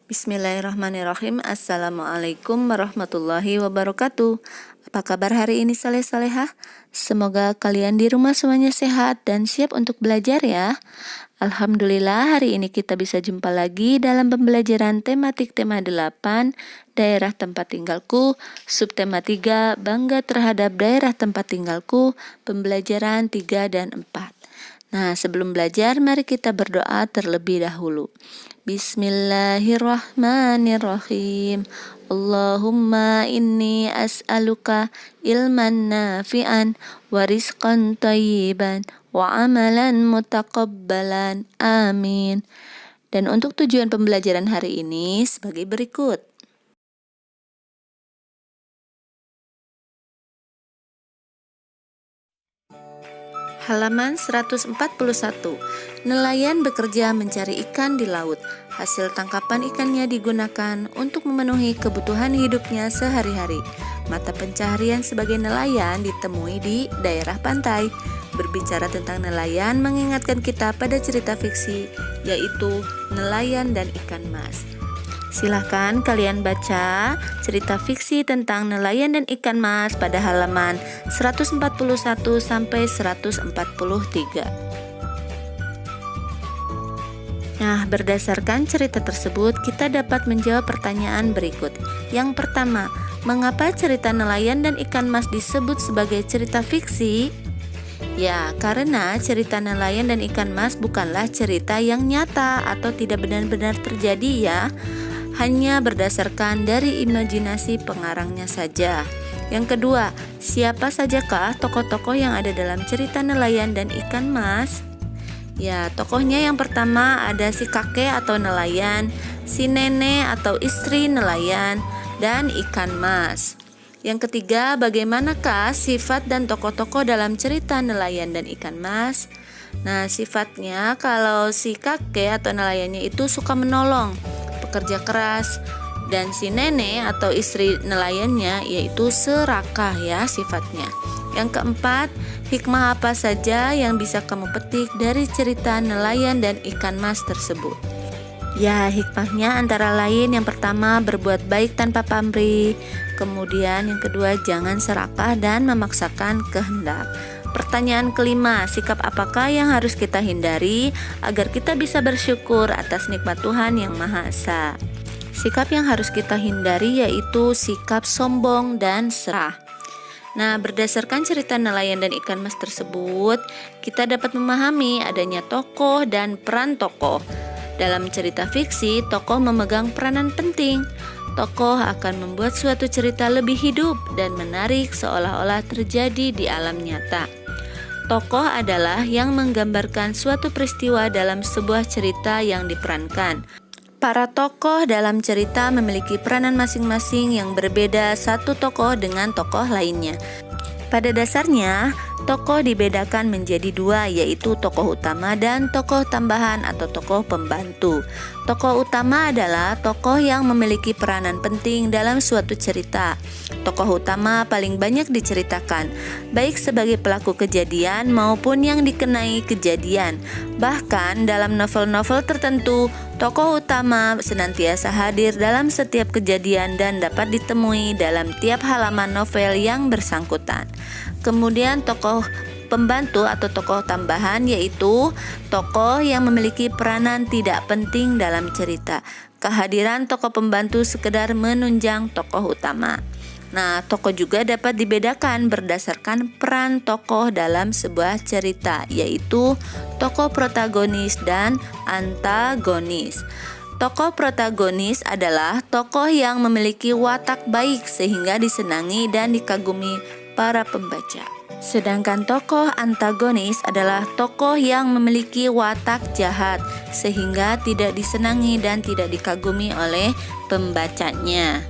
Bismillahirrahmanirrahim. Assalamualaikum warahmatullahi wabarakatuh. Apa kabar hari ini saleh-salehah? Semoga kalian di rumah semuanya sehat dan siap untuk belajar ya. Alhamdulillah hari ini kita bisa jumpa lagi dalam pembelajaran tematik tema 8 daerah tempat tinggalku, subtema 3 bangga terhadap daerah tempat tinggalku, pembelajaran 3 dan 4. Nah, sebelum belajar, mari kita berdoa terlebih dahulu. Bismillahirrahmanirrahim. Allahumma inni as'aluka ilman nafi'an wa rizqan thayyiban wa amalan mutaqabbalan. Amin. Dan untuk tujuan pembelajaran hari ini sebagai berikut. Halaman 141. Nelayan bekerja mencari ikan di laut. Hasil tangkapan ikannya digunakan untuk memenuhi kebutuhan hidupnya sehari-hari. Mata pencaharian sebagai nelayan ditemui di daerah pantai. Berbicara tentang nelayan mengingatkan kita pada cerita fiksi, yaitu Nelayan dan Ikan Mas. Silahkan kalian baca cerita fiksi tentang nelayan dan ikan mas pada halaman 141 sampai 143. Nah, berdasarkan cerita tersebut, kita dapat menjawab pertanyaan berikut. Yang pertama, mengapa cerita nelayan dan ikan mas disebut sebagai cerita fiksi? Ya, karena cerita nelayan dan ikan mas bukanlah cerita yang nyata atau tidak benar-benar terjadi ya. Hanya berdasarkan dari imajinasi pengarangnya saja. Yang kedua, siapa sajakah tokoh-tokoh yang ada dalam cerita nelayan dan ikan mas? Ya, tokohnya yang pertama ada si kakek atau nelayan, si nenek atau istri nelayan, dan ikan mas. Yang ketiga, bagaimanakah sifat dan tokoh-tokoh dalam cerita nelayan dan ikan mas? Nah, sifatnya kalau si kakek atau nelayannya itu suka menolong, pekerja keras, dan si nenek atau istri nelayannya yaitu serakah ya sifatnya. Yang keempat, hikmah apa saja yang bisa kamu petik dari cerita nelayan dan ikan mas tersebut? Ya, hikmahnya antara lain yang pertama berbuat baik tanpa pamrih, kemudian yang kedua jangan serakah dan memaksakan kehendak. Pertanyaan kelima, sikap apakah yang harus kita hindari agar kita bisa bersyukur atas nikmat Tuhan yang Maha Esa? Sikap yang harus kita hindari yaitu sikap sombong dan serah. Nah, berdasarkan cerita nelayan dan ikan mas tersebut, kita dapat memahami adanya tokoh dan peran tokoh. Dalam cerita fiksi, tokoh memegang peranan penting. Tokoh akan membuat suatu cerita lebih hidup dan menarik seolah-olah terjadi di alam nyata. Tokoh adalah yang menggambarkan suatu peristiwa dalam sebuah cerita yang diperankan. Para tokoh dalam cerita memiliki peranan masing-masing yang berbeda satu tokoh dengan tokoh lainnya. Pada dasarnya, tokoh dibedakan menjadi dua, yaitu tokoh utama dan tokoh tambahan atau tokoh pembantu. Tokoh utama adalah tokoh yang memiliki peranan penting dalam suatu cerita. Tokoh utama paling banyak diceritakan, baik sebagai pelaku kejadian maupun yang dikenai kejadian. Bahkan dalam novel-novel tertentu, tokoh utama senantiasa hadir dalam setiap kejadian dan dapat ditemui dalam tiap halaman novel yang bersangkutan. Kemudian tokoh pembantu atau tokoh tambahan yaitu tokoh yang memiliki peranan tidak penting dalam cerita. Kehadiran tokoh pembantu sekedar menunjang tokoh utama. Nah, tokoh juga dapat dibedakan berdasarkan peran tokoh dalam sebuah cerita, yaitu tokoh protagonis dan antagonis. Tokoh protagonis adalah tokoh yang memiliki watak baik sehingga disenangi dan dikagumi para pembaca. Sedangkan tokoh antagonis adalah tokoh yang memiliki watak jahat sehingga tidak disenangi dan tidak dikagumi oleh pembacanya.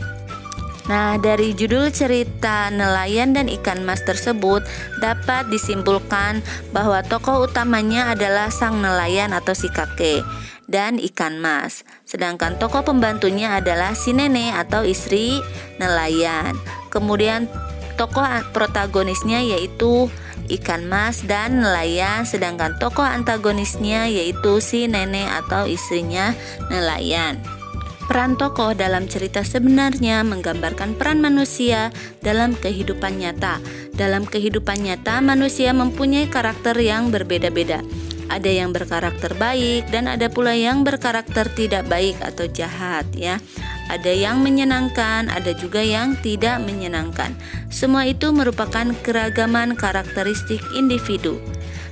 Nah, dari judul cerita nelayan dan ikan mas tersebut dapat disimpulkan bahwa tokoh utamanya adalah sang nelayan atau si kakek dan ikan mas. Sedangkan tokoh pembantunya adalah si nenek atau istri nelayan. Kemudian tokoh protagonisnya yaitu ikan mas dan nelayan, sedangkan tokoh antagonisnya yaitu si nenek atau istrinya nelayan. Peran tokoh dalam cerita sebenarnya menggambarkan peran manusia dalam kehidupan nyata. Dalam kehidupan nyata, manusia mempunyai karakter yang berbeda-beda. Ada yang berkarakter baik dan ada pula yang berkarakter tidak baik atau jahat ya. Ada yang menyenangkan, ada juga yang tidak menyenangkan. Semua itu merupakan keragaman karakteristik individu.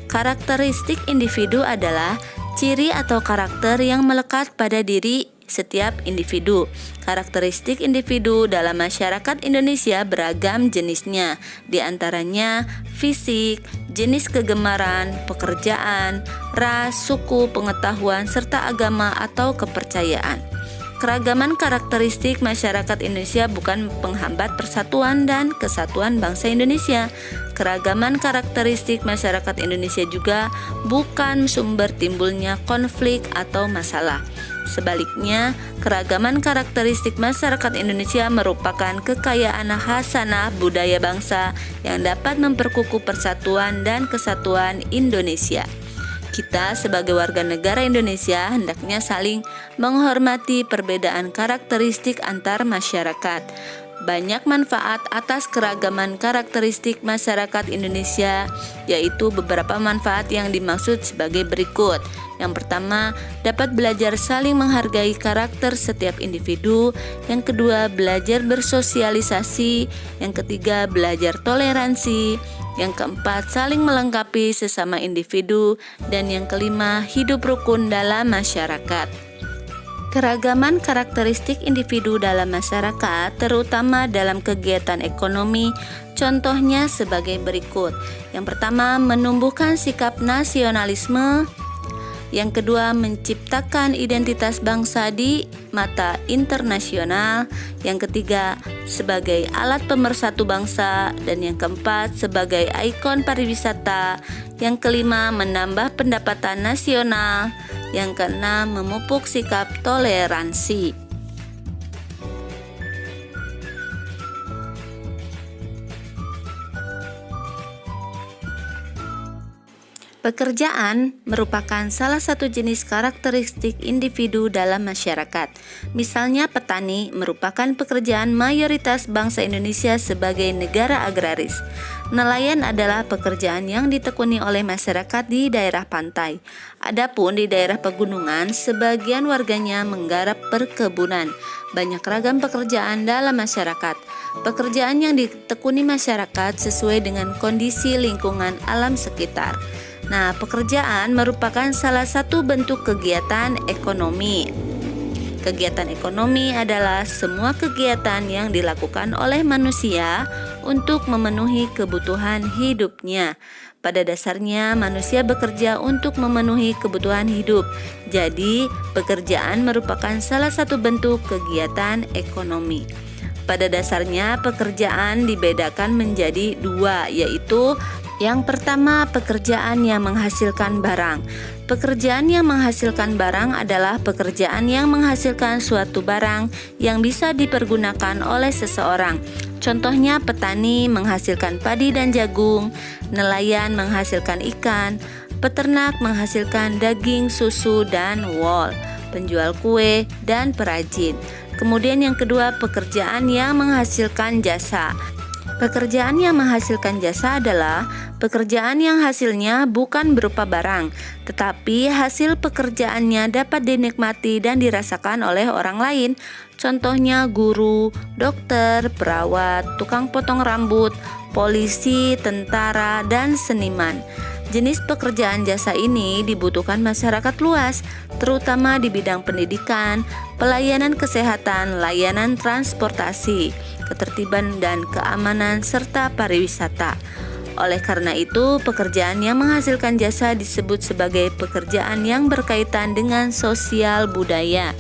Karakteristik individu adalah ciri atau karakter yang melekat pada diri setiap individu. Karakteristik individu dalam masyarakat Indonesia beragam jenisnya, di antaranya fisik, jenis kegemaran, pekerjaan, ras, suku, pengetahuan, serta agama atau kepercayaan. Keragaman karakteristik masyarakat Indonesia bukan penghambat persatuan dan kesatuan bangsa Indonesia. Keragaman karakteristik masyarakat Indonesia juga bukan sumber timbulnya konflik atau masalah. Sebaliknya, keragaman karakteristik masyarakat Indonesia merupakan kekayaan khasanah budaya bangsa yang dapat memperkukuh persatuan dan kesatuan Indonesia. Kita sebagai warga negara Indonesia hendaknya saling menghormati perbedaan karakteristik antar masyarakat. Banyak manfaat atas keragaman karakteristik masyarakat Indonesia, yaitu beberapa manfaat yang dimaksud sebagai berikut. Yang pertama, dapat belajar saling menghargai karakter setiap individu. Yang kedua, belajar bersosialisasi. Yang ketiga, belajar toleransi. Yang keempat, saling melengkapi sesama individu. Dan yang kelima, hidup rukun dalam masyarakat. Keragaman karakteristik individu dalam masyarakat, terutama dalam kegiatan ekonomi, contohnya sebagai berikut. Yang pertama, menumbuhkan sikap nasionalisme. Yang kedua, menciptakan identitas bangsa di mata internasional. Yang ketiga, sebagai alat pemersatu bangsa. Dan yang keempat, sebagai ikon pariwisata. Yang kelima, menambah pendapatan nasional. Yang keenam, memupuk sikap toleransi. Pekerjaan merupakan salah satu jenis karakteristik individu dalam masyarakat. Misalnya petani merupakan pekerjaan mayoritas bangsa Indonesia sebagai negara agraris. Nelayan adalah pekerjaan yang ditekuni oleh masyarakat di daerah pantai. Adapun di daerah pegunungan, sebagian warganya menggarap perkebunan. Banyak ragam pekerjaan dalam masyarakat. Pekerjaan yang ditekuni masyarakat sesuai dengan kondisi lingkungan alam sekitar. Nah, pekerjaan merupakan salah satu bentuk kegiatan ekonomi. Kegiatan ekonomi adalah semua kegiatan yang dilakukan oleh manusia untuk memenuhi kebutuhan hidupnya. Pada dasarnya, manusia bekerja untuk memenuhi kebutuhan hidup. Jadi, pekerjaan merupakan salah satu bentuk kegiatan ekonomi. Pada dasarnya, pekerjaan dibedakan menjadi dua, yaitu yang pertama, pekerjaan yang menghasilkan barang. Pekerjaan yang menghasilkan barang adalah pekerjaan yang menghasilkan suatu barang yang bisa dipergunakan oleh seseorang. Contohnya, petani menghasilkan padi dan jagung, nelayan menghasilkan ikan, peternak menghasilkan daging, susu, dan wol, penjual kue, dan perajin. Kemudian yang kedua, pekerjaan yang menghasilkan jasa. Pekerjaan yang menghasilkan jasa adalah pekerjaan yang hasilnya bukan berupa barang, tetapi hasil pekerjaannya dapat dinikmati dan dirasakan oleh orang lain. Contohnya guru, dokter, perawat, tukang potong rambut, polisi, tentara, dan seniman. Jenis pekerjaan jasa ini dibutuhkan masyarakat luas, terutama di bidang pendidikan, pelayanan kesehatan, layanan transportasi, ketertiban dan keamanan, serta pariwisata. Oleh karena itu, pekerjaan yang menghasilkan jasa disebut sebagai pekerjaan yang berkaitan dengan sosial budaya.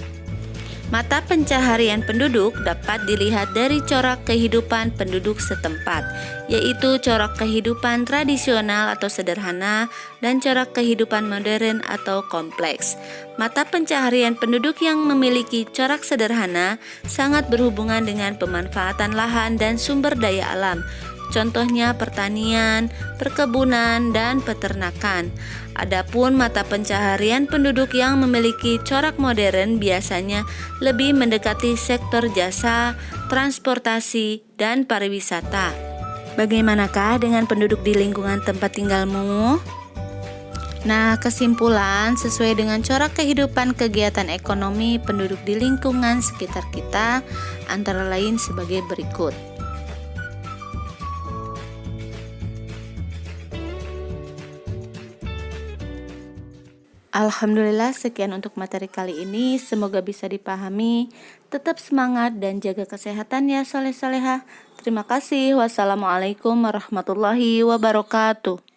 Mata pencaharian penduduk dapat dilihat dari corak kehidupan penduduk setempat, yaitu corak kehidupan tradisional atau sederhana dan corak kehidupan modern atau kompleks. Mata pencaharian penduduk yang memiliki corak sederhana sangat berhubungan dengan pemanfaatan lahan dan sumber daya alam. Contohnya pertanian, perkebunan, dan peternakan. Adapun mata pencaharian penduduk yang memiliki corak modern biasanya lebih mendekati sektor jasa, transportasi, dan pariwisata. Bagaimanakah dengan penduduk di lingkungan tempat tinggalmu? Nah, kesimpulan sesuai dengan corak kehidupan kegiatan ekonomi penduduk di lingkungan sekitar kita antara lain sebagai berikut. Alhamdulillah, sekian untuk materi kali ini. Semoga bisa dipahami. Tetap semangat dan jaga kesehatan ya soleh-solehah. Terima kasih. Wassalamualaikum warahmatullahi wabarakatuh.